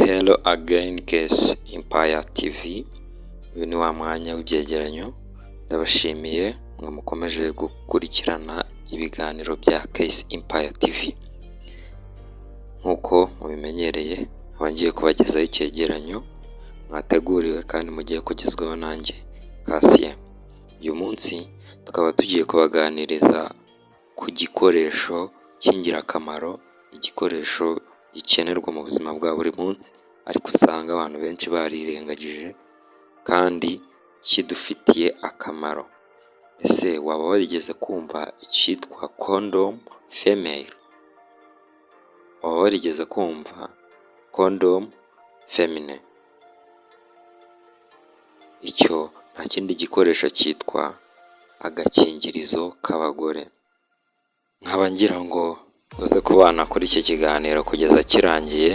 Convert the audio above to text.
Hello again Case Empire TV, uyu ni wa mwanya w'ibyegeranyo. Ndabashimiye mwe mukomeje gukurikirana ibiganiro bya Case Empire TV. Nk'uko mubimenyereye, abangiye kubagezaho icyegeranyo mwateguriwe kandi mugiye kugezwaho nanjye Cassien. Uyu munsi tukaba tugiye kubaganiriza ku gikoresho cy'ingirakamaro, igikoresho gikenerwa mu buzima bwa buri munsi ariko usanga abantu benshi barirengagije kandi kidufitiye akamaro. Ese waba warigeze kumva icyitwa condom female? Waba warigeze kumva condom feminine? Icyo nta kindi gikoresho cyitwa agakingirizo k'abagore. Nkaba ngira ngo uze kubana kuri iki kiganiro kugeza kirangiye.